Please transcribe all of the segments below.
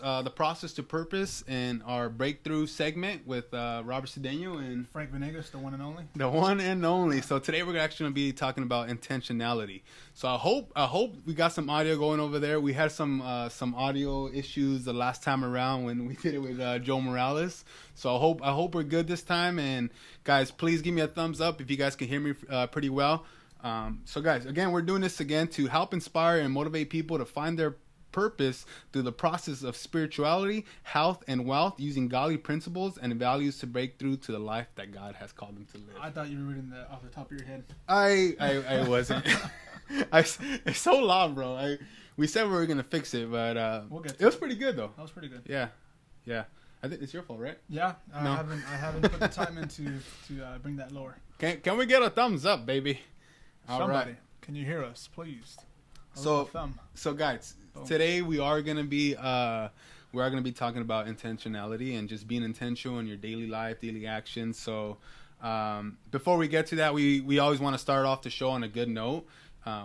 the process to purpose in our breakthrough segment with Robert Cedeno and Frank Venegas, the one and only. The one and only. So today we're actually going to be talking about intentionality. So I hope we got some audio going over there. We had some audio issues the last time around when we did it with Joe Morales. So I hope we're good this time. And guys, please give me a thumbs up if you guys can hear me pretty well. So guys, again, we're doing this again to help inspire and motivate people to find their purpose through the process of spirituality, health, and wealth, using godly principles and values to break through to the life that God has called them to live. I thought you were reading that off the top of your head. I wasn't. It's so long, bro. We said we were gonna fix it, but We'll get to it was pretty good though. That was pretty good. Yeah. I think it's your fault, right? Yeah, I No. haven't put the time in to bring that lower. Can we get a thumbs up, baby? All Somebody, right. can you hear us, please? So guys, Boom. today we are gonna be talking about intentionality and just being intentional in your daily life, daily actions. So before we get to that, we always want to start off the show on a good note.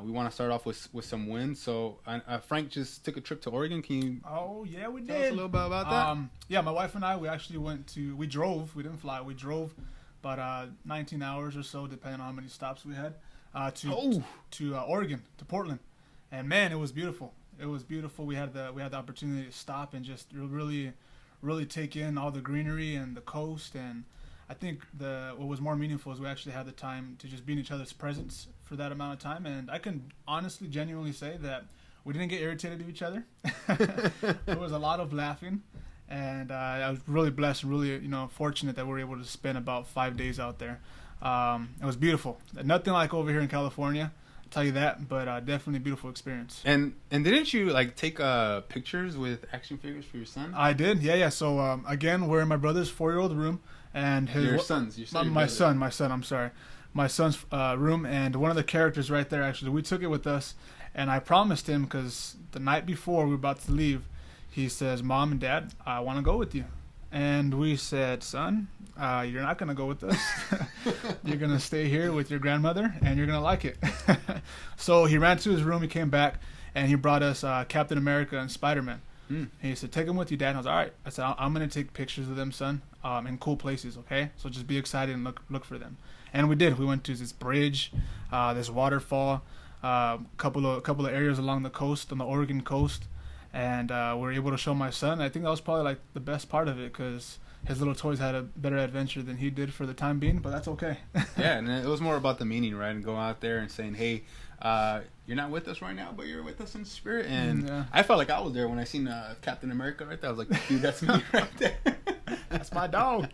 We want to start off with some wins. So Frank just took a trip to Oregon. Can you? Oh yeah, we Tell us did. a little bit about that. Yeah, my wife and I, we actually we drove. We didn't fly. We drove about 19 hours or so, depending on how many stops we had, to Oregon, to Portland. And man, it was beautiful. It was beautiful. We had the opportunity to stop and just really, really take in all the greenery and the coast. And I think what was more meaningful is we actually had the time to just be in each other's presence for that amount of time. And I can honestly, genuinely say that we didn't get irritated at each other. There was a lot of laughing. And I was really blessed and really, fortunate that we were able to spend about 5 days out there. It was beautiful. Nothing like over here in California, I'll tell you that, but definitely a beautiful experience. And didn't you take pictures with action figures for your son? I did, yeah. So again, we're in my brother's 4-year-old room, and Your son's my son. I'm sorry, my son's room, and one of the characters right there. Actually, we took it with us, and I promised him because the night before we were about to leave, he says, "Mom and Dad, I want to go with you." And we said, "Son, you're not going to go with us. You're going to stay here with your grandmother, and you're going to like it." So he ran to his room. He came back, and he brought us Captain America and Spider-Man. He said, "Take them with you, Dad." And I was all right. I said, "I'm going to take pictures of them, son, in cool places, okay? So just be excited and look for them." And we did. We went to this bridge, this waterfall, couple of areas along the coast, on the Oregon coast. And we were able to show my son. I think that was probably the best part of it because his little toys had a better adventure than he did for the time being, but that's okay. Yeah, and it was more about the meaning, right? And going out there and saying, "Hey, you're not with us right now, but you're with us in spirit." And I felt like I was there when I seen Captain America right there. I was like, "Dude, that's me right there." That's my dog.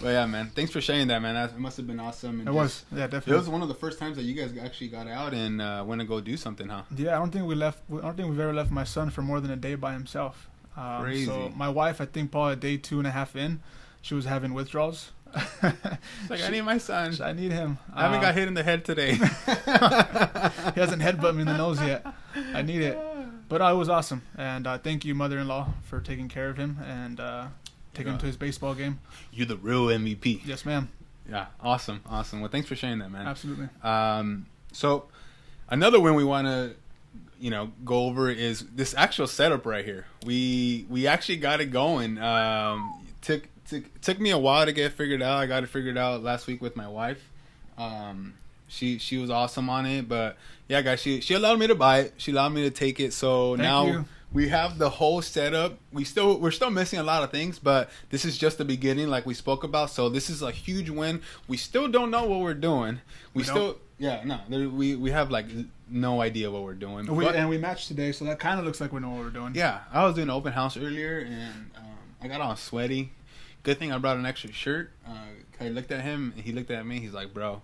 But yeah, man, thanks for sharing that, man. It must have been awesome. And was, yeah, definitely. It was one of the first times that you guys actually got out and went to go do something, huh? Yeah, I don't think we've ever left my son for more than a day by himself. Crazy. So my wife, I think probably day 2.5 in, she was having withdrawals. It's like, I need my son. I need him. I haven't got hit in the head today. He hasn't headbutted me in the nose yet. I need it. But it was awesome. And thank you, mother-in-law, for taking care of him and taking him to his baseball game. You're the real MVP. Yes, ma'am. Yeah, awesome. Well, thanks for sharing that, man. Absolutely. So another win we want to, go over is this actual setup right here. We actually got it going. Took me a while to get figured out. I got it figured out last week with my wife. She was awesome on it, but yeah, guys, she allowed me to buy it. She allowed me to take it. So now you. We have the whole setup. We're still missing a lot of things, but this is just the beginning, like we spoke about. So this is a huge win. We still don't know what we're doing. We have no idea what we're doing. And we matched today, so that kind of looks like we know what we're doing. Yeah, I was doing an open house earlier, and I got all sweaty. Good thing I brought an extra shirt. I looked at him, and he looked at me. He's like, "Bro,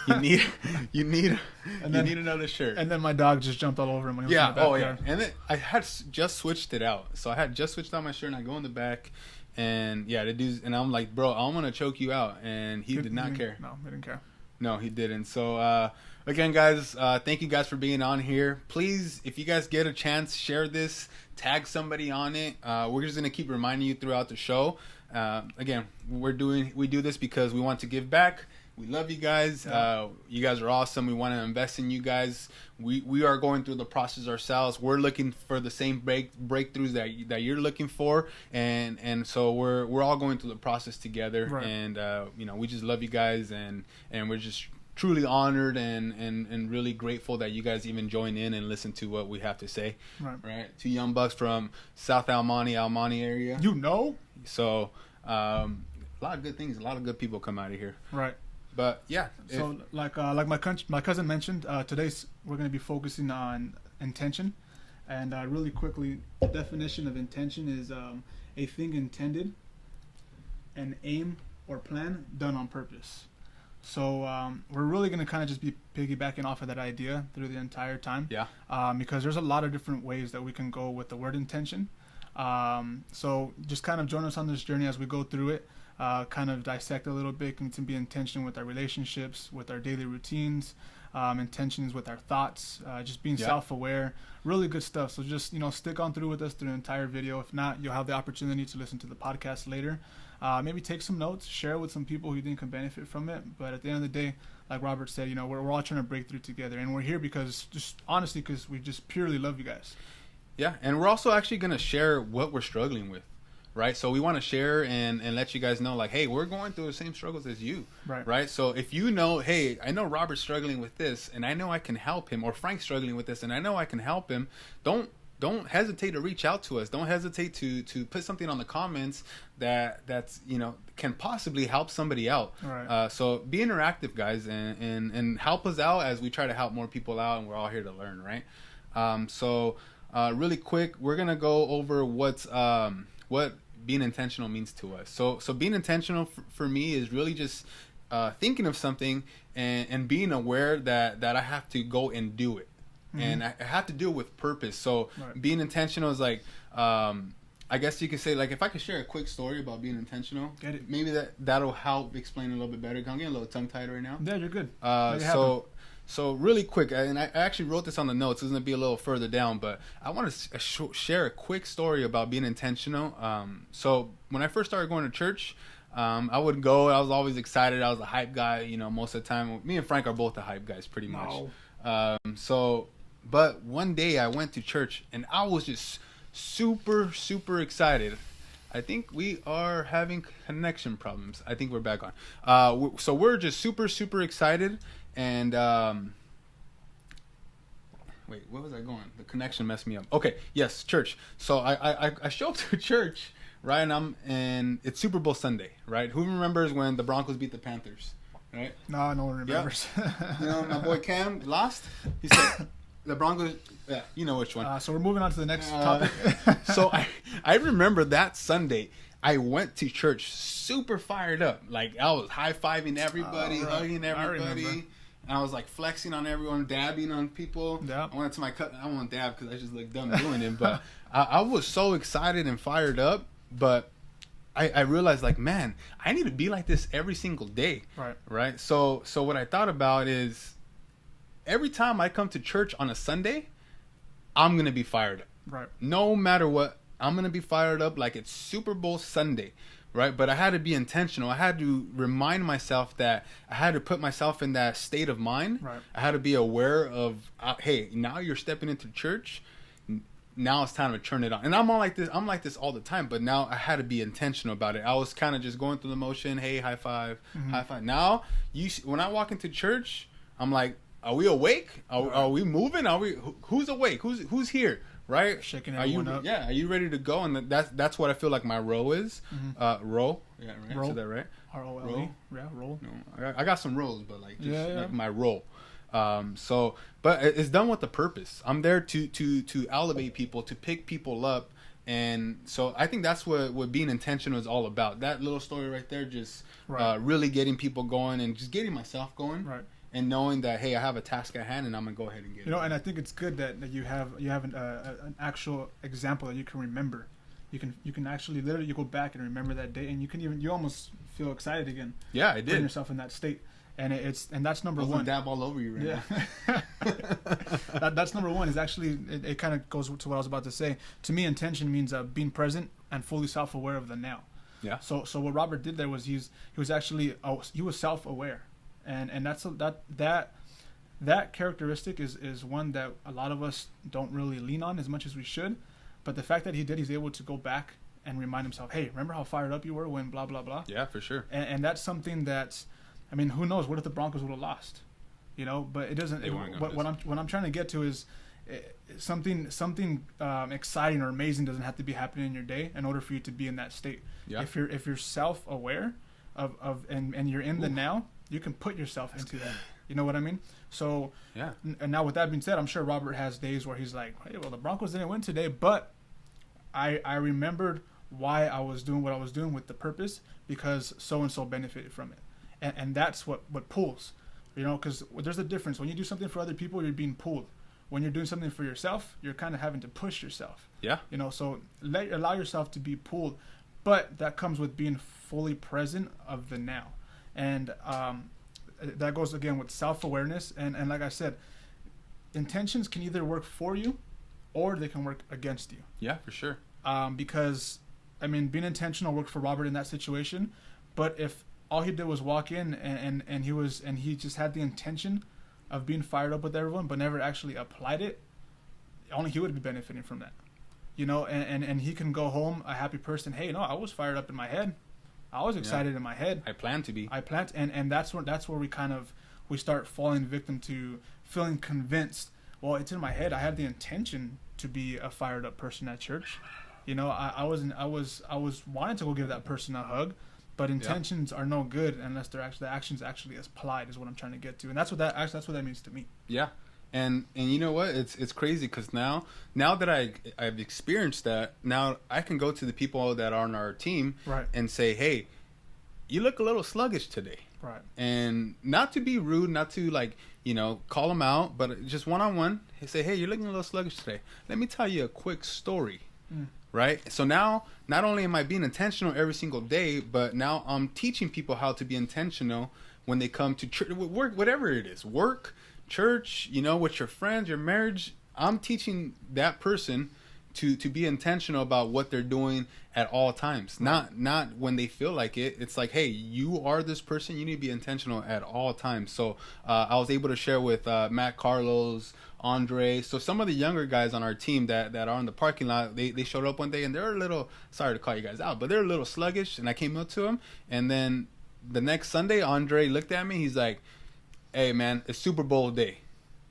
you need another shirt." And then my dog just jumped all over him when he was in the backyard. And then I had just switched it out. So I had just switched out my shirt, and I go in the back, and the dude's, and I'm like, "Bro, I'm gonna choke you out," and he did not care. No, he didn't care. No, he didn't. So again, guys, thank you guys for being on here. Please, if you guys get a chance, share this, tag somebody on it. We're just gonna keep reminding you throughout the show. Again, we do this because we want to give back. We love you guys. You guys are awesome. We want to invest in you guys. We are going through the process ourselves. We're looking for the same breakthroughs that you're looking for, and so we're all going through the process together. Right. And we just love you guys, and we're just truly honored and really grateful that you guys even join in and listen to what we have to say. Right. Two young bucks from South Almani area. So a lot of good things, a lot of good people come out of here. Right. But yeah. So like my cousin mentioned, today's we're going to be focusing on intention, and really quickly, the definition of intention is a thing intended, an aim or plan done on purpose. So we're really going to kind of just be piggybacking off of that idea through the entire time. Yeah. Because there's a lot of different ways that we can go with the word intention. So just kind of join us on this journey as we go through it. Kind of dissect a little bit, and to be intentional with our relationships, with our daily routines, intentions with our thoughts, just being self-aware, really good stuff. So just, stick on through with us through the entire video. If not, you'll have the opportunity to listen to the podcast later. Maybe take some notes, share it with some people who you think can benefit from it. But at the end of the day, like Robert said, we're all trying to break through together, and we're here because we just purely love you guys. Yeah, and we're also actually going to share what we're struggling with. Right, so we want to share and let you guys know, like, hey, we're going through the same struggles as you. Right. So if hey, I know Robert's struggling with this, and I know I can help him, or Frank's struggling with this, and I know I can help him. Don't hesitate to reach out to us. Don't hesitate to put something on the comments that's can possibly help somebody out. Right. So be interactive, guys, and help us out as we try to help more people out, and we're all here to learn, right? So really quick, we're gonna go over what being intentional means to us. So being intentional for me is really just thinking of something and being aware that I have to go and do it. Mm-hmm. And I have to do it with purpose. So being intentional is like, I guess you could say, like, if I could share a quick story about being intentional, maybe that'll help explain a little bit better. I'm getting a little tongue-tied right now. Yeah, you're good. So really quick, and I actually wrote this on the notes. It's going to be a little further down, but I want to share a quick story about being intentional. So when I first started going to church, I would go. I was always excited. I was a hype guy, most of the time. Me and Frank are both the hype guys, pretty much. But one day I went to church, and I was just super, super excited. I think we are having connection problems. I think we're back on. So we're just super, super excited. And wait, where was I going? The connection messed me up. Okay, yes, church. So I show up to church, right? And it's Super Bowl Sunday, right? Who remembers when the Broncos beat the Panthers, right? No one remembers. Yep. My boy Cam lost. He said the Broncos. Yeah, you know which one. So we're moving on to the next topic. So I remember that Sunday. I went to church super fired up. Like, I was high-fiving everybody, hugging everybody. And I was like flexing on everyone, dabbing on people. Yeah. I went to my cut. I won't dab because I just look dumb doing it. But I was so excited and fired up. But I realized, like, man, I need to be like this every single day. Right. So what I thought about is every time I come to church on a Sunday, I'm gonna be fired up. Right. No matter what, I'm gonna be fired up like it's Super Bowl Sunday. Right, but I had to be intentional. I had to remind myself that I had to put myself in that state of mind. Right. I had to be aware of, hey, now you're stepping into church. Now it's time to turn it on. And I'm all like this. I'm like this all the time. But now I had to be intentional about it. I was kind of just going through the motion. Hey, high five, high five. Now, when I walk into church, I'm like, are we awake? Are we moving? Who's awake? Who's here? Right, shaking everyone up. Yeah, are you ready to go? And that's what I feel like my role is. Role. Yeah, right. Roll. Is that right? ROLE. Yeah, role. No, I got some roles, but like just like my role. But it's done with a purpose. I'm there to elevate people, to pick people up, and so I think that's what being intentional is all about. That little story right there, just really getting people going and just getting myself going. Right. And knowing that, hey, I have a task at hand, and I'm gonna go ahead and get it. And I think it's good that you have an actual example that you can remember. You can actually literally go back and remember that day, and you almost feel excited again. Yeah, I did. Putting yourself in that state, and that's number one. Dab all over you right now. That's number one. Is actually it kind of goes to what I was about to say. To me, intention means being present and fully self-aware of the now. Yeah. So what Robert did there was he was self-aware. and that characteristic is one that a lot of us don't really lean on as much as we should. But the fact that he's able to go back and remind himself, hey, remember how fired up you were when blah blah blah. Yeah, for sure. And that's something that's, I mean, who knows? What if the Broncos would have lost? You know, but it doesn't. What I'm trying to get to is something exciting or amazing doesn't have to be happening in your day in order for you to be in that state. Yeah. If you're self-aware of and you're in the now, you can put yourself into that. You know what I mean? So yeah. And now with that being said, I'm sure Robert has days where he's like, hey, well, the Broncos didn't win today, but I remembered why I was doing what I was doing with the purpose, because so and so benefited from it, and that's what pulls. You know, because there's a difference. When you do something for other people, you're being pulled. When you're doing something for yourself, you're kind of having to push yourself. Yeah. You know, so allow yourself to be pulled, but that comes with being fully present of the now, and that goes again with self-awareness. And like I said, intentions can either work for you, or they can work against you. Yeah, for sure. Because I mean, being intentional worked for Robert in that situation, but if all he did was walk in and he just had the intention of being fired up with everyone, but never actually applied it, only he would be benefiting from that. You know, and he can go home a happy person. Hey, no, I was fired up in my head. I was excited in my head. I plan to be. And that's where we start falling victim to feeling convinced. Well, it's in my head. I had the intention to be a fired up person at church. You know, I was wanting to go give that person a hug. But intentions are no good unless the actions actually applied, is what I'm trying to get to, and that's what that means to me. Yeah, and you know what? It's crazy because now that I've experienced that, now I can go to the people that are on our team, right, and say, hey, you look a little sluggish today, right, and not to be rude, not to call them out, but just one-on-one, say, hey, you're looking a little sluggish today. Let me tell you a quick story. Right? So now, not only am I being intentional every single day, but now I'm teaching people how to be intentional when they come to church, work, whatever it is, work, church, with your friends, your marriage. I'm teaching that person to be intentional about what they're doing at all times. Not when they feel like it. It's like, hey, you are this person. You need to be intentional at all times. So I was able to share with Matt Carlos, Andre. So some of the younger guys on our team that are in the parking lot, they showed up one day and they're a little, sorry to call you guys out, but they're a little sluggish. And I came up to them. And then the next Sunday, Andre looked at me. He's like, hey, man, it's Super Bowl day.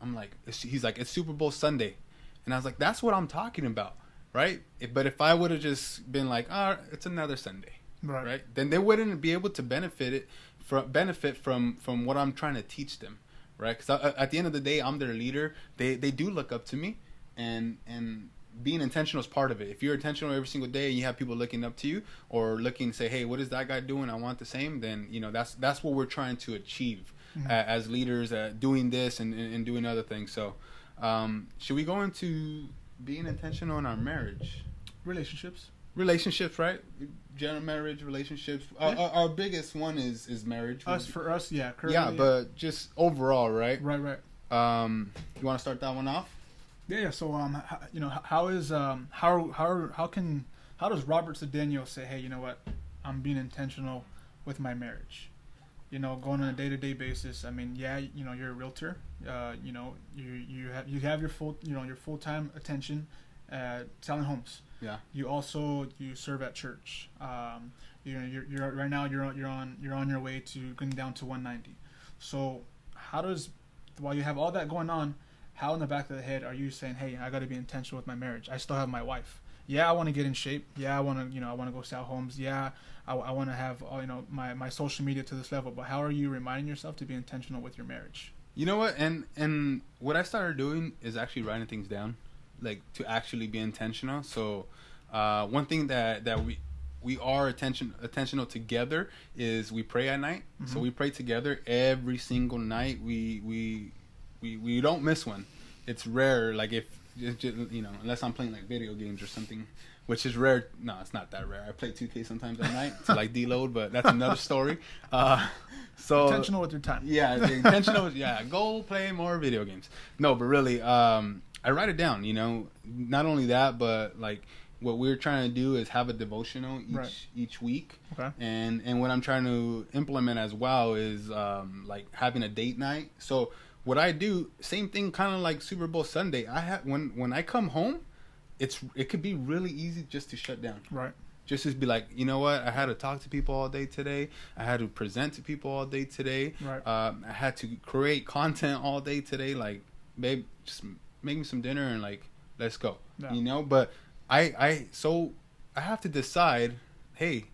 I'm like, he's like, it's Super Bowl Sunday. And I was like, that's what I'm talking about, right? But if I would have just been like, it's another Sunday, right? Then they wouldn't be able to benefit from what I'm trying to teach them, right? Because at the end of the day, I'm their leader. They do look up to me, and being intentional is part of it. If you're intentional every single day and you have people looking up to you or looking to say, hey, what is that guy doing? I want the same. Then that's what we're trying to achieve as leaders, doing this and doing other things. So. Should we go into being intentional in our marriage? Relationships, right? General marriage, relationships. Our biggest one is marriage. For us, yeah. Yeah, but just overall, right? Right. You want to start that one off? Yeah. So, how does Robert Cedeno say, hey, you know what, I'm being intentional with my marriage? Going on a day-to-day basis. I mean, yeah, you're a realtor. You have your full-time attention selling homes. Yeah. You serve at church. You're right now you're on your way to going down to 190. So while you have all that going on, how in the back of the head are you saying, hey, I got to be intentional with my marriage? I still have my wife. Yeah, I want to get in shape. Yeah, I want to go sell homes. Yeah, I want to have my social media to this level. But how are you reminding yourself to be intentional with your marriage? You know what? And what I started doing is actually writing things down, like to actually be intentional. So one thing that we are intentional together is we pray at night. Mm-hmm. So we pray together every single night. We don't miss one. It's rare. Like if unless I'm playing like video games or something, which is rare. No, it's not that rare. I play 2K sometimes at night to like deload, but that's another story. So intentional with your time. Yeah, intentional. Yeah, go play more video games. No, but really, I write it down. Not only that, but like what we're trying to do is have a devotional each week. Okay. And what I'm trying to implement as well is like having a date night. So what I do, same thing, kind of like Super Bowl Sunday. I have when I come home, it could be really easy just to shut down. Right. Just to be like, you know what? I had to talk to people all day today. I had to present to people all day today. Right. I had to create content all day today. Like, babe, just make me some dinner and like, let's go. Yeah. You know, but I have to decide, hey,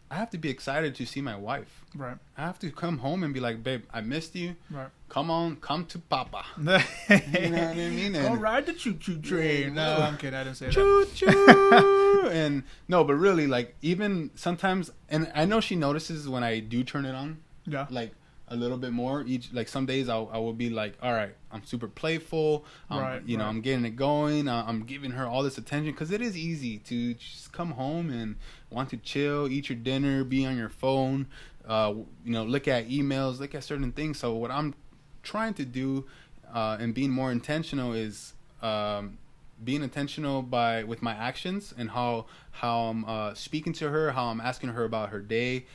I have to be excited to see my wife. Right. I have to come home and be like, babe, I missed you. Right. Come to Papa. You know what I mean? And, all right, the choo-choo train. No, I'm kidding. I didn't say choo-choo. And no, but really, like, even sometimes, and I know she notices when I do turn it on. Yeah. Like, a little bit more like some days I will be like, all right, I'm super playful, you know, I'm getting it going, I'm giving her all this attention, because it is easy to just come home and want to chill, eat your dinner, be on your phone, you know, look at emails, look at certain things. So what I'm trying to do and being more intentional is being intentional with my actions and how I'm speaking to her, how I'm asking her about her day,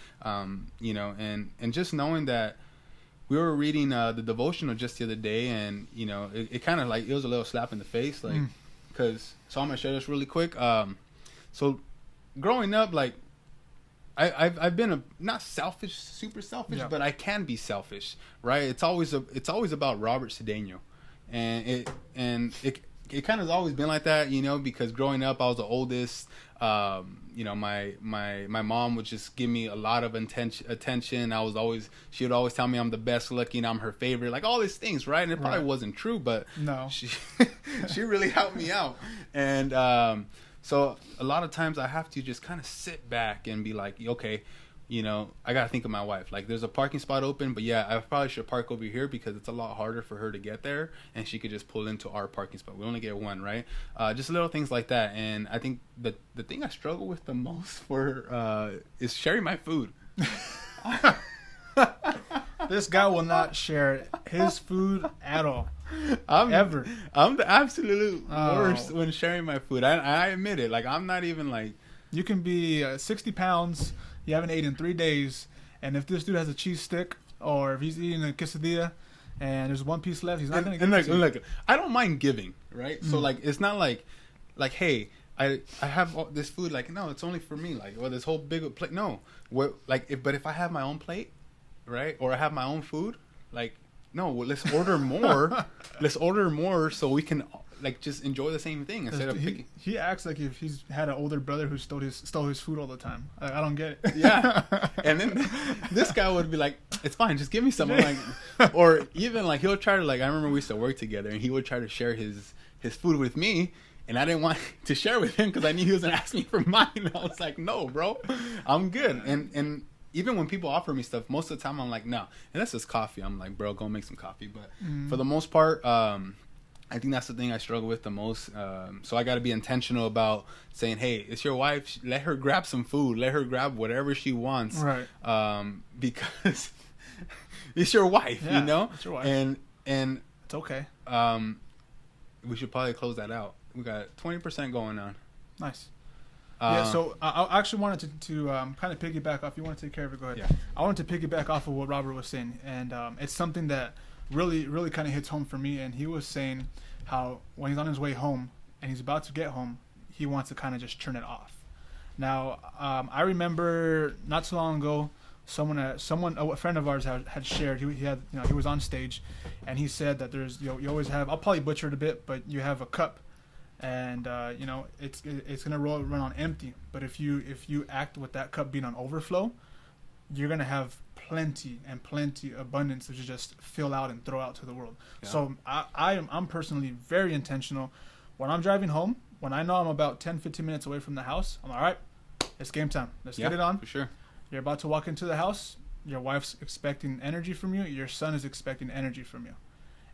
you know, and just knowing that we were reading the devotional just the other day, and you know, it kind of like, it was a little slap in the face, like, because so I'm gonna share this really quick. So growing up, like, I've been not selfish, super selfish, but I can be selfish, right? It's always about Robert Cedeno, and it kind of has always been like that, you know, because growing up I was the oldest. You know, my mom would just give me a lot of attention. She would always tell me I'm the best looking, I'm her favorite, like all these things, right? And it probably wasn't true, but no, she really helped me out. And so a lot of times I have to just kind of sit back and be like, okay, you know, I got to think of my wife. Like, there's a parking spot open, but yeah, I probably should park over here because it's a lot harder for her to get there, and she could just pull into our parking spot. We only get one, right? Just little things like that. And I think the thing I struggle with the most is sharing my food. This guy will not share his food at all. Ever. I'm the absolute worst when sharing my food. I admit it. Like, I'm not even like... You can be 60 pounds... You haven't eaten in 3 days, and if this dude has a cheese stick, or if he's eating a quesadilla, and there's one piece left, he's not gonna give it to you. Like, I don't mind giving, right? So like, it's not like, hey, I have all this food. Like, no, it's only for me. Like, or this whole big plate. No, but if I have my own plate, right, or I have my own food, like, no, let's order more. Let's order more so we can, like, just enjoy the same thing instead of picking. He acts like if he's had an older brother who stole his food all the time. I don't get it. Yeah. And then this guy would be like, it's fine, just give me some. I'm like, or even like, he'll try to, like, I remember we used to work together, and he would try to share his food with me, and I didn't want to share with him because I knew he was gonna ask me for mine. I was like, no, bro, I'm good. And even when people offer me stuff, most of the time I'm like, no, unless it's coffee, I'm like, bro, go make some coffee. But for the most part, I think that's the thing I struggle with the most. So I got to be intentional about saying, hey, it's your wife. Let her grab some food. Let her grab whatever she wants. Right. Because it's your wife, you know? It's your wife. And it's okay. We should probably close that out. We got 20% going on. Nice. Yeah, so I actually wanted to kind of piggyback off. You want to take care of it? Go ahead. Yeah. I wanted to piggyback off of what Robert was saying, and it's something that really kind of hits home for me. And he was saying how when he's on his way home and he's about to get home, he wants to kind of just turn it off. Now, I remember not too long ago, a friend of ours had shared. He was on stage, and he said that there's you always have. I'll probably butcher it a bit, but you have a cup. And it's gonna run on empty. But if you act with that cup being on overflow, you're gonna have plenty abundance to just fill out and throw out to the world. Yeah. So I'm personally very intentional. When I'm driving home, when I know I'm about 10-15 minutes away from the house, I'm all right. It's game time. Let's get it on. For sure. You're about to walk into the house. Your wife's expecting energy from you. Your son is expecting energy from you,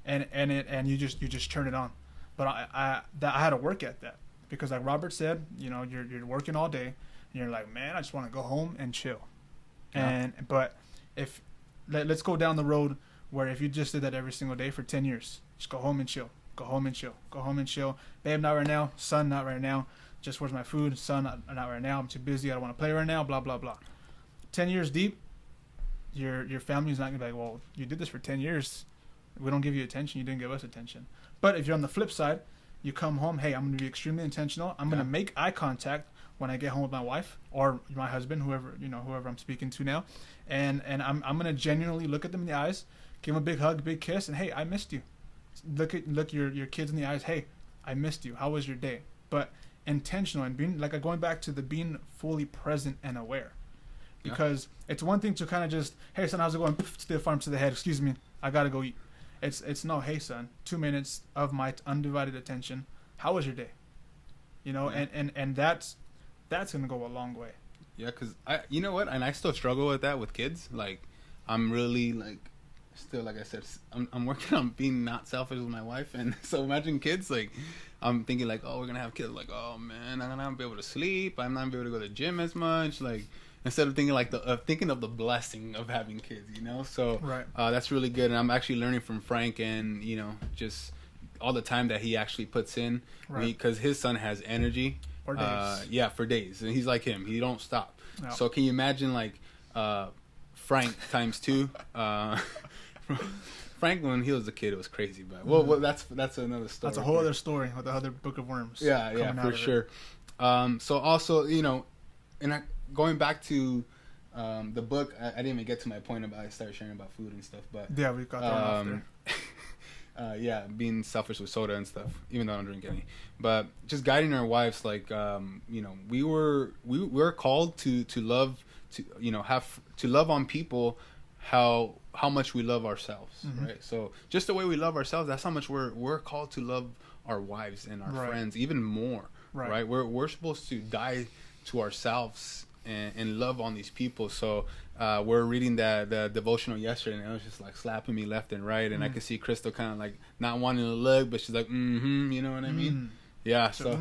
and you just turn it on. But I had to work at that because, like Robert said, you're working all day, and you're like, man, I just want to go home and chill. Yeah. But if let's go down the road where if you just did that every single day for 10 years, just go home and chill, go home and chill, go home and chill. Babe, not right now. Son, not right now. just where's my food? Son, not right now. I'm too busy. I don't want to play right now. Blah blah blah. 10 years deep, your family's not gonna be like, well, you did this for 10 years. We don't give you attention. You didn't give us attention. But if you're on the flip side, you come home. Hey, I'm gonna be extremely intentional. I'm gonna make eye contact when I get home with my wife or my husband, whoever I'm speaking to now, and I'm gonna genuinely look at them in the eyes, give them a big hug, big kiss, and hey, I missed you. Look your kids in the eyes. Hey, I missed you. How was your day? But intentional and being like going back to the being fully present and aware, because it's one thing to kind of just, hey son, how's it going? Stiff arms to the head. Excuse me, I gotta go eat. It's no, hey son, 2 minutes of my undivided attention. How was your day? And that's gonna go a long way. Yeah, because you know what, and I still struggle with that with kids. Like, I'm really like, still, like I said, I'm working on being not selfish with my wife, and so imagine kids. Like, I'm thinking like, oh, we're gonna have kids. Like, oh man, I'm not gonna be able to sleep. I'm not gonna be able to go to the gym as much. Like, instead of thinking like thinking of the blessing of having kids, So right. That's really good, and I'm actually learning from Frank, and just all the time that he actually puts in, because his son has energy. For days. For days, and he's like him. He don't stop. No. So can you imagine like Frank times 2? Frank, when he was a kid, it was crazy, but well, that's another story. That's a whole other story with the other Book of Worms. Yeah, for sure. So also, and going back to the book, I didn't even get to my point about I started sharing about food and stuff, but yeah, we got that off there. Being selfish with soda and stuff, even though I don't drink any. But just guiding our wives, like we were called to love, to love on people how much we love ourselves, right? So just the way we love ourselves, that's how much we're called to love our wives and our friends even more, right? We're supposed to die to ourselves and love on these people. So we're reading the devotional yesterday, and it was just like slapping me left and right, and I could see Crystal kind of like not wanting to look, but she's like, you know what I mean? Yeah. So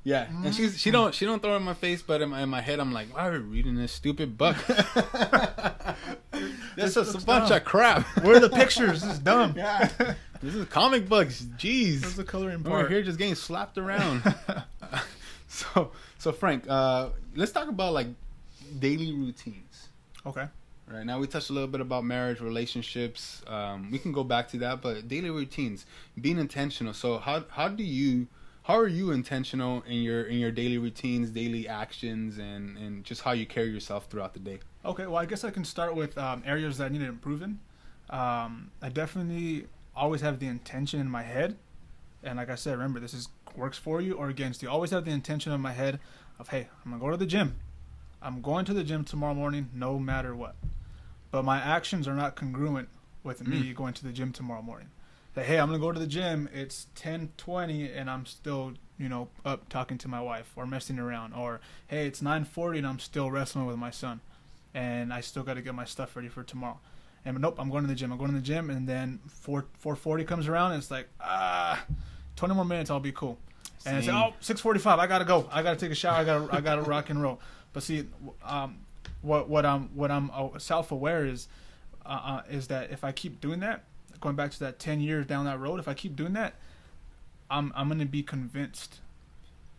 yeah, and she don't throw it in my face, but in my head I'm like, why are we reading this stupid book? That's a bunch of crap. Where are the pictures? This is dumb. Yeah. This is comic books. Jeez. This is the coloring part. We're here just getting slapped around. So Frank, let's talk about like daily routines. Okay. Right now we touched a little bit about marriage, relationships. We can go back to that, but daily routines, being intentional. So how are you intentional in your daily routines, daily actions, and just how you carry yourself throughout the day? Okay, well, I guess I can start with areas that I need to improve in. I definitely always have the intention in my head, and like I said, remember, this works for you or against you. Always have the intention in my head of, hey, I'm gonna go to the gym. I'm going to the gym tomorrow morning, no matter what. But my actions are not congruent with me going to the gym tomorrow morning. That, hey, I'm gonna go to the gym. It's 10:20 and I'm still, up talking to my wife or messing around. Or hey, it's 9:40 and I'm still wrestling with my son, and I still got to get my stuff ready for tomorrow. And nope, I'm going to the gym. And then 4:40 comes around and it's like 20 more minutes, I'll be cool. And it's like, 6:45, I gotta go. I gotta take a shower. I gotta rock and roll. But see, what I'm self-aware is that if I keep doing that, going back to that 10 years down that road, if I keep doing that, I'm gonna be convinced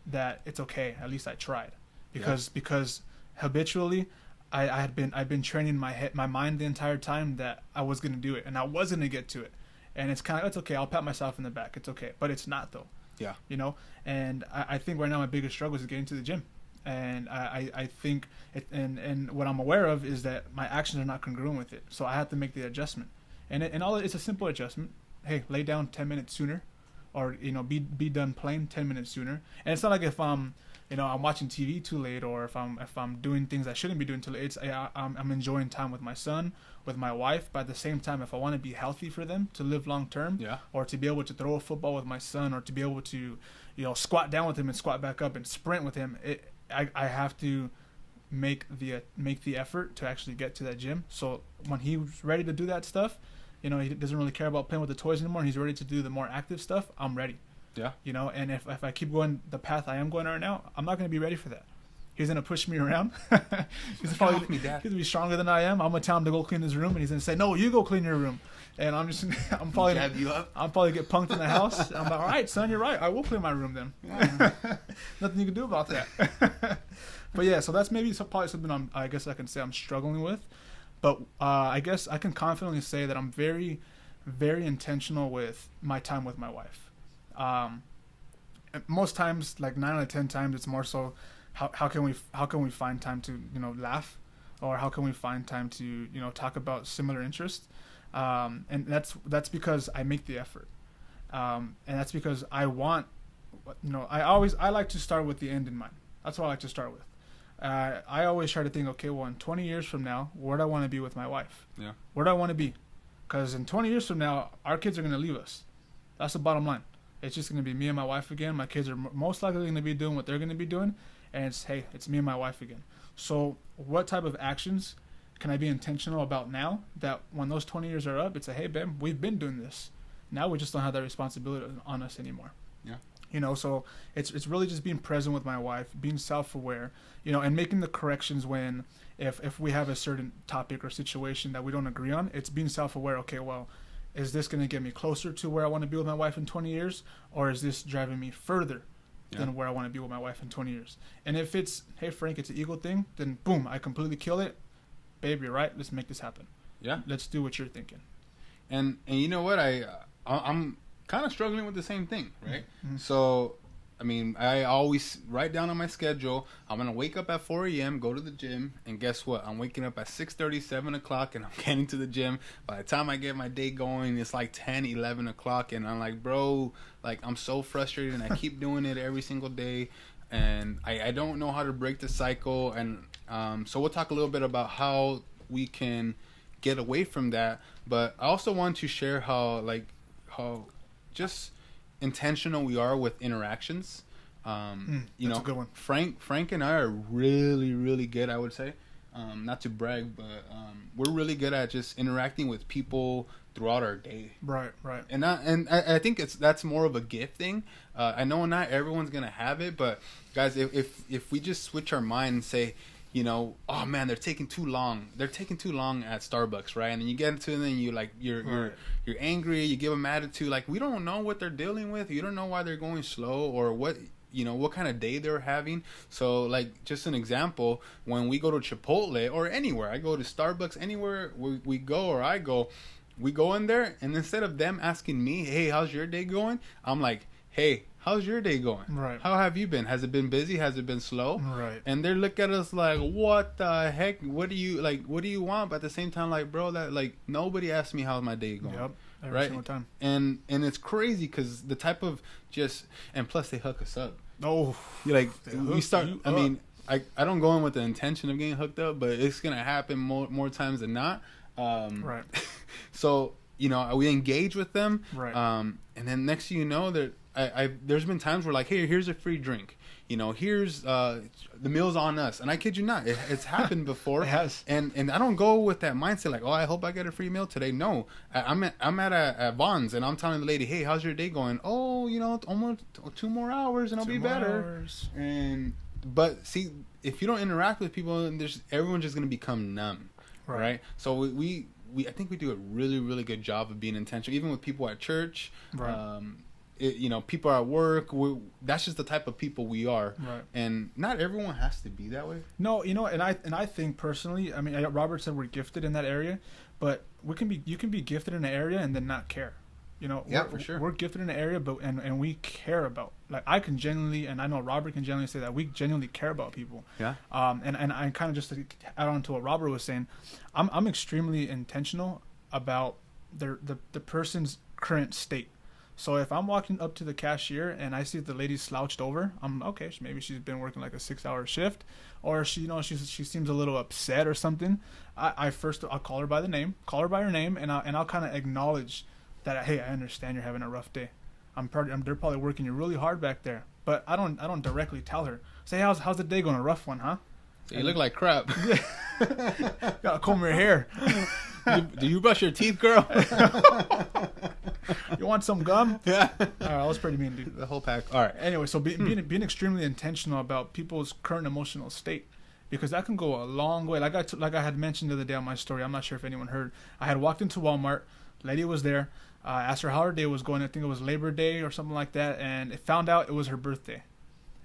that it's okay. At least I tried, because habitually, I've been training my mind the entire time that I was gonna do it and I was gonna get to it, and it's okay. I'll pat myself in the back. It's okay, but it's not though. Yeah. And I think right now my biggest struggle is getting to the gym. And I think and what I'm aware of is that my actions are not congruent with it. So I have to make the adjustment. And it's a simple adjustment. Hey, lay down 10 minutes sooner, or be done playing 10 minutes sooner. And it's not like if I'm watching TV too late, or if I'm doing things I shouldn't be doing too late. I'm enjoying time with my son, with my wife. But at the same time, if I want to be healthy for them to live long term, or to be able to throw a football with my son, or to be able to squat down with him and squat back up and sprint with him, I have to make the effort to actually get to that gym. So when he's ready to do that stuff, he doesn't really care about playing with the toys anymore. He's ready to do the more active stuff. I'm ready. Yeah. And if I keep going the path I am going right now, I'm not going to be ready for that. He's gonna push me around. He's Get probably off me, Dad. he's gonna be stronger than I am. I'm gonna tell him to go clean his room, and he's gonna say, "No, you go clean your room." And I'm probably Jab you up. I'm probably get punked in the house. I'm like, all right, son, you're right. I will clean my room then. Yeah. Nothing you can do about that. But yeah, so that's probably something I guess I can say I'm struggling with. But I guess I can confidently say that I'm very, very intentional with my time with my wife. Most times, like 9 out of 10 times, it's more so how can we find time to laugh, or how can we find time to talk about similar interests. And that's because I make the effort, and that's because I want, I like to start with the end in mind. That's what I like to start with. I always try to think, okay, well, in 20 years from now, where do I want to be with my wife? Yeah. Where do I want to be? Because in 20 years from now, our kids are going to leave us. That's the bottom line. It's just going to be me and my wife again. My kids are most likely going to be doing what they're going to be doing, and it's me and my wife again. So what type of actions can I be intentional about now, that when those 20 years are up, it's hey, babe, we've been doing this. Now we just don't have that responsibility on us anymore. Yeah. So it's really just being present with my wife, being self-aware, and making the corrections when, if we have a certain topic or situation that we don't agree on, it's being self-aware. Okay, well, is this going to get me closer to where I want to be with my wife in 20 years? Or is this driving me further than where I want to be with my wife in 20 years? And if it's, hey, Frank, it's an ego thing, then boom, I completely kill it. Babe, you're right. Let's make this happen. Yeah. Let's do what you're thinking. And you know what? I'm kind of struggling with the same thing, right? Mm-hmm. So, I mean, I always write down on my schedule, I'm going to wake up at 4 a.m., go to the gym, and guess what? I'm waking up at 6:30, 7 o'clock, and I'm getting to the gym. By the time I get my day going, it's like 10, 11 o'clock, and I'm like, bro, like, I'm so frustrated, and I keep doing it every single day, and I don't know how to break the cycle. And so we'll talk a little bit about how we can get away from that, but I also want to share how just intentional we are with interactions. That's a good one. Frank and I are really, really good, I would say. Not to brag, but we're really good at just interacting with people throughout our day. Right. And I think that's more of a gift thing. I know not everyone's gonna have it, but guys, if we just switch our mind and say, oh man, they're taking too long. They're taking too long at Starbucks, right? And then you get into it, and then you're angry. You give them attitude. Like, we don't know what they're dealing with. You don't know why they're going slow, or what kind of day they're having. So, like, just an example, when we go to Chipotle or anywhere, I go to Starbucks, anywhere we go, or I go, we go in there, and instead of them asking me, hey, how's your day going? I'm like, hey, how's your day going? Right. How have you been? Has it been busy? Has it been slow? Right. And they look at us like, what the heck? What do you want? But at the same time, like, bro, that, like, nobody asked me how's my day going. Yep. Every right? single time. And it's crazy because the type of and plus they hook us up. Oh, like, we start. I mean, I don't go in with the intention of getting hooked up, but it's gonna happen more times than not. Right. So we engage with them. Right. And then next thing you know, that there's been times where, like, hey, here's a free drink. Here's the meal's on us. And I kid you not, it's happened before. It has. And I don't go with that mindset like, oh, I hope I get a free meal today. No, I'm at a Vons, and I'm telling the lady, hey, how's your day going? Oh, almost 2 more hours and I'll be better. But see, if you don't interact with people, everyone's just gonna become numb, right? So we I think we do a really, really good job of being intentional, even with people at church. Right. People at work. That's just the type of people we are. Right. And not everyone has to be that way. No, and I think personally, I mean, Robert said we're gifted in that area, but you can be gifted in an area and then not care. Yeah, for sure. We're gifted in an area, but and we care about. Like, I can genuinely, and I know Robert can genuinely say that we genuinely care about people. Yeah. And I kind of just to add on to what Robert was saying, I'm extremely intentional about the person's current state. So if I'm walking up to the cashier and I see the lady slouched over, I'm okay. Maybe she's been working like a 6-hour shift, or she seems a little upset or something. I'll call her by her name, and I'll kind of acknowledge that, hey, I understand you're having a rough day. They're probably working you really hard back there, but I don't directly tell her. Say, how's the day going? A rough one, huh? You look like crap. Gotta comb your hair. Do you brush your teeth, girl? You want some gum? Yeah. I was pretty mean, dude. The whole pack. All right. Anyway, so being extremely intentional about people's current emotional state, because that can go a long way. Like I had mentioned the other day on my story, I'm not sure if anyone heard. I had walked into Walmart. Lady was there. I asked her how her day was going. I think it was Labor Day or something like that, and it found out it was her birthday.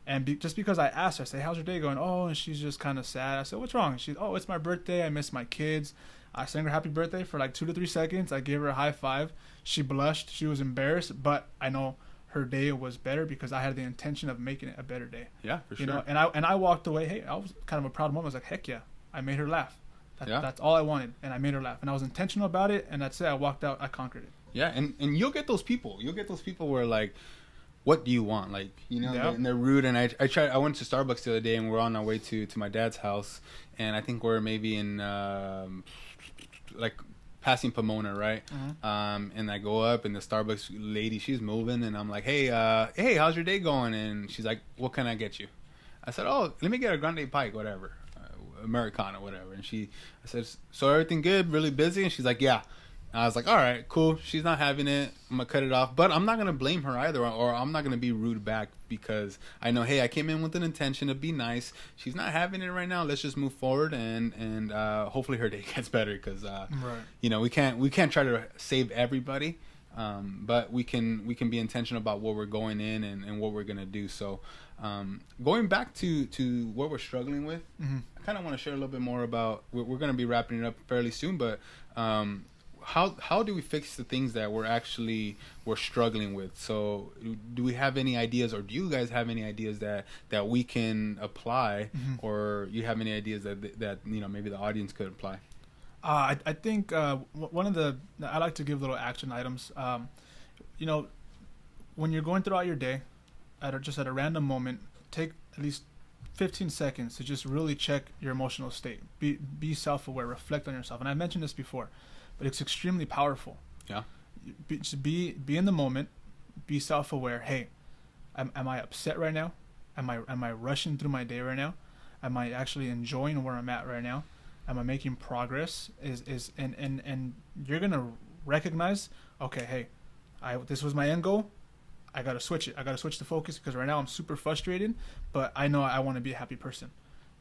And just because I asked her, I said, how's your day going? Oh, and she's just kind of sad. I said, what's wrong? She's, oh, it's my birthday. I miss my kids. I sang her happy birthday for like 2 to 3 seconds. I gave her a high five. She blushed. She was embarrassed, but I know her day was better because I had the intention of making it a better day. Yeah, for sure. You know, and I walked away. Hey, I was kind of a proud moment. I was like, heck yeah, I made her laugh. That's all I wanted, and I made her laugh. And I was intentional about it, and that's it. I walked out. I conquered it. Yeah, and you'll get those people. You'll get those people where like, what do you want? Like, you know, and they're rude. And I went to Starbucks the other day, and we're on our way to my dad's house, and I think we're maybe in like passing Pomona, right? Mm-hmm. And I go up, and the Starbucks lady, she's moving, and I'm like, hey, how's your day going? And she's like, what can I get you? I said, oh, let me get a grande pike, whatever, Americana, whatever. And I said, so everything good? Really busy? And she's like, yeah. I was like, all right, cool. She's not having it. I'm going to cut it off. But I'm not going to blame her either, or I'm not going to be rude back because I know, hey, I came in with an intention to be nice. She's not having it right now. Let's just move forward, and hopefully her day gets better because, you know, we can't try to save everybody, but we can be intentional about what we're going in and what we're going to do. So going back to what we're struggling with, mm-hmm. I kind of want to share a little bit more about, we're going to be wrapping it up fairly soon, but how do we fix the things that we're struggling with? So do we have any ideas, or do you guys have any ideas that we can apply, mm-hmm. or you have any ideas that you know, maybe the audience could apply? I think one of I like to give little action items. You know, when you're going throughout your day, at a random moment, take at least 15 seconds to just really check your emotional state. Be self-aware, reflect on yourself. And I mentioned this before, but it's extremely powerful. Yeah. Just be in the moment. Be self-aware. Hey, am I upset right now? Am I rushing through my day right now? Am I actually enjoying where I'm at right now? Am I making progress? And you're gonna recognize, okay, hey, this was my end goal. I gotta switch it. I gotta switch the focus because right now I'm super frustrated, but I know I want to be a happy person,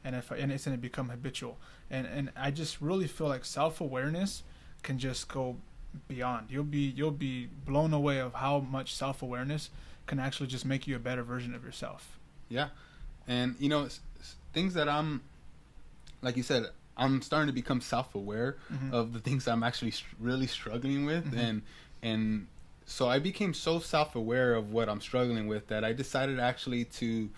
and it's gonna become habitual. And I just really feel like self-awareness can just go beyond. You'll be blown away of how much self-awareness can actually just make you a better version of yourself. Yeah, and you know, things that I'm, like you said, I'm starting to become self-aware, mm-hmm. of the things I'm actually really struggling with, mm-hmm. and so I became so self-aware of what I'm struggling with that I decided actually to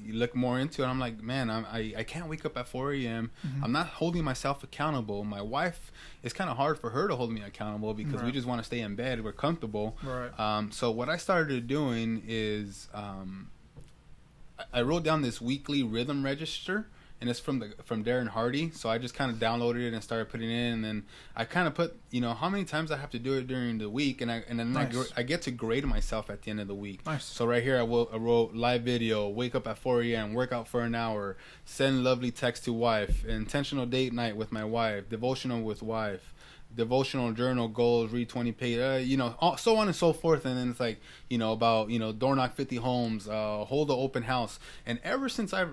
look more into it. I'm like, man, I can't wake up at 4 a.m. Mm-hmm. I'm not holding myself accountable. My wife, it's kind of hard for her to hold me accountable because we just want to stay in bed. We're comfortable. Right. So what I started doing is I wrote down this weekly rhythm register. And it's from Darren Hardy, so I just kind of downloaded it and started putting it in, and then I kind of put, you know, how many times I have to do it during the week, and then nice. I get to grade myself at the end of the week. Nice. So right here I wrote live video, wake up at 4 a.m., work out for an hour, send lovely text to wife, intentional date night with my wife, devotional with wife, devotional journal goals, read 20 pages, you know, so on and so forth. And then it's like, you know, about, you know, door knock 50 homes, hold an open house. And ever since I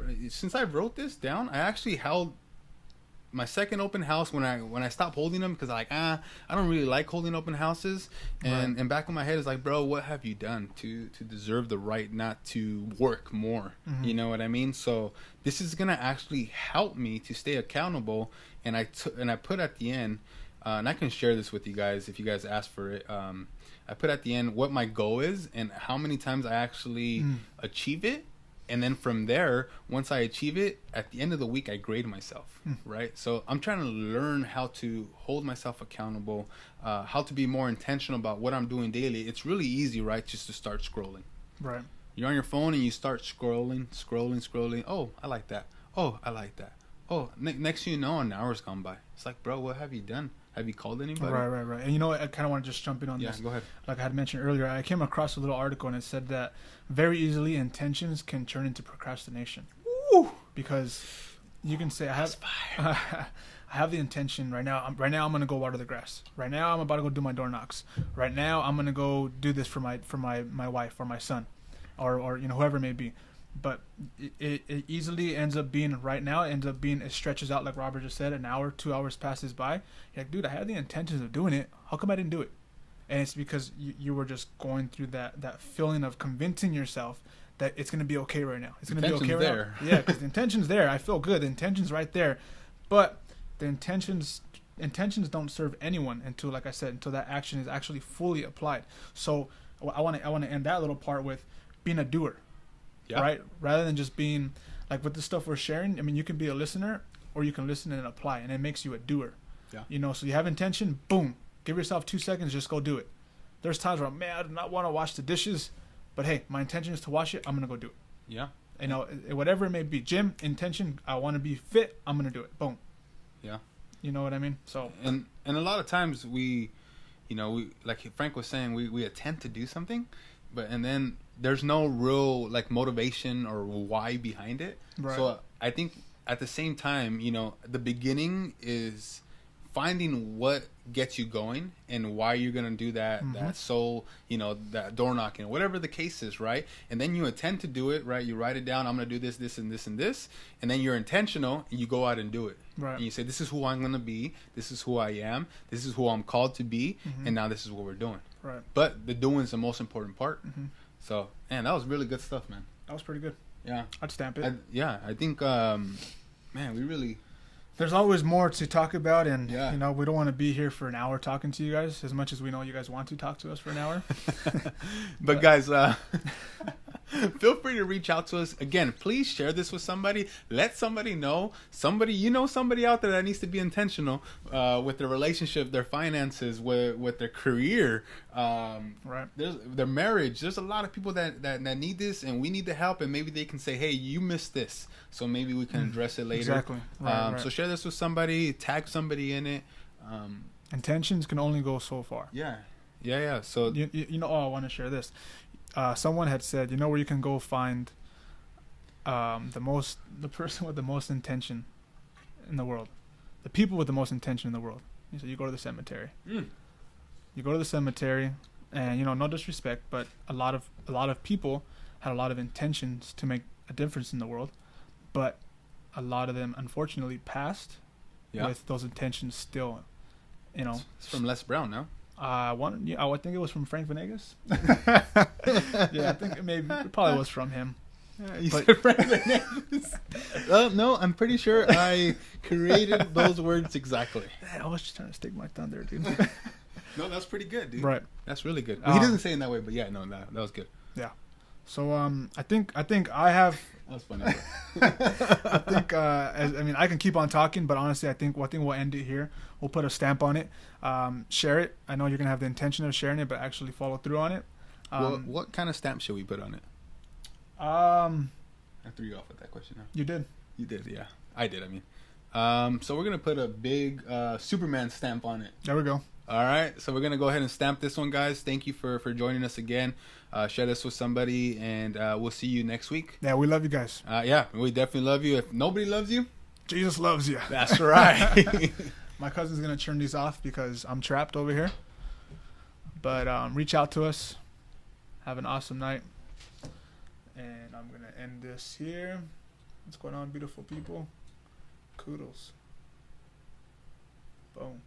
wrote this down, I actually held my second open house when I stopped holding them, because I don't really like holding open houses. And back in my head is like, bro, what have you done to deserve the right not to work more? Mm-hmm. You know what I mean? So this is gonna actually help me to stay accountable. And I put at the end, and I can share this with you guys if you guys ask for it. I put at the end what my goal is and how many times I actually achieve it. And then from there, once I achieve it, at the end of the week, I grade myself, right? So I'm trying to learn how to hold myself accountable, how to be more intentional about what I'm doing daily. It's really easy, right, just to start scrolling. Right. You're on your phone and you start scrolling. Oh, I like that. Oh, I like that. Oh, next thing you know, an hour's gone by. It's like, bro, what have you done? Have you called anybody? Right. And you know what? I kind of want to just jump in on this. Yeah, go ahead. Like I had mentioned earlier, I came across a little article and it said that very easily intentions can turn into procrastination. Ooh. Because You can say, I have the intention right now. Right now, I'm gonna go water the grass. Right now, I'm about to go do my door knocks. Right now, I'm gonna go do this for my wife or my son, or whoever it may be. But it easily ends up being right now. It ends up being, it stretches out like Robert just said. An hour, 2 hours passes by. You're like, dude, I had the intentions of doing it. How come I didn't do it? And it's because you were just going through that feeling of convincing yourself that it's going to be okay right now. It's going to be okay right there. now. Yeah, because the intention's there. I feel good. The intention's right there. But the intentions don't serve anyone until, like I said, until that action is actually fully applied. So I want to end that little part with being a doer. Yeah. Right? Rather than just being, like with the stuff we're sharing, I mean, you can be a listener or you can listen and apply, and it makes you a doer. Yeah. So you have intention, boom. Give yourself 2 seconds, just go do it. There's times where, man, I do not want to wash the dishes, but hey, my intention is to wash it. I'm going to go do it. Yeah. Whatever it may be. Gym, intention, I want to be fit. I'm going to do it. Boom. Yeah. You know what I mean? So. And a lot of times we like Frank was saying, we attempt to do something, and then there's no real like motivation or why behind it. Right. So I think at the same time, the beginning is finding what gets you going and why you're going to do that, that door knocking, whatever the case is, right? And then you intend to do it, right? You write it down. I'm going to do this, this, and this, and this. And then you're intentional and you go out and do it. Right. And you say, this is who I'm going to be. This is who I am. This is who I'm called to be. And now this is what we're doing. Right. But the doing is the most important part. So, man, that was really good stuff, man. That was pretty good. Yeah. I'd stamp it. I think, man, we really... There's always more to talk about, and we don't want to be here for an hour talking to you guys as much as we know you guys want to talk to us for an hour. but guys, feel free to reach out to us. Again, please share this with somebody. Let somebody know. Somebody out there that needs to be intentional with their relationship, their finances, with their career, right? Their marriage. There's a lot of people that need this, and we need the help. And maybe they can say, "Hey, you missed this," so maybe we can address it later. Exactly. Right. So share this with somebody. Tag somebody in it. Intentions can only go so far. Yeah. So I want to share this. Someone had said, where you can go find the person with the most intention in the world, the people with the most intention in the world. He said, you go to the cemetery. You go to the cemetery, and no disrespect, but a lot of people had a lot of intentions to make a difference in the world, but a lot of them unfortunately passed with those intentions still. It's from Les Brown, no? I think it was from Frank Venegas. I think it probably was from him. You said Frank Venegas. No, I'm pretty sure I created those words exactly. I was just trying to stick my thunder, dude. No, that's pretty good, dude. Right. That's really good. He doesn't say it in that way, but that was good. Yeah. So I think I have. That was funny. I think I can keep on talking, but honestly, I think we'll end it here. We'll put a stamp on it. Share it. I know you're gonna have the intention of sharing it, but actually follow through on it. What kind of stamp should we put on it? I threw you off with that question. Now. You did. You did, yeah. I did. So we're gonna put a big Superman stamp on it. There we go. All right, so we're going to go ahead and stamp this one, guys. Thank you for joining us again. Share this with somebody, and we'll see you next week. Yeah, we love you guys. We definitely love you. If nobody loves you, Jesus loves you. That's right. My cousin's going to turn these off because I'm trapped over here. But reach out to us. Have an awesome night. And I'm going to end this here. What's going on, beautiful people? Kudos. Boom.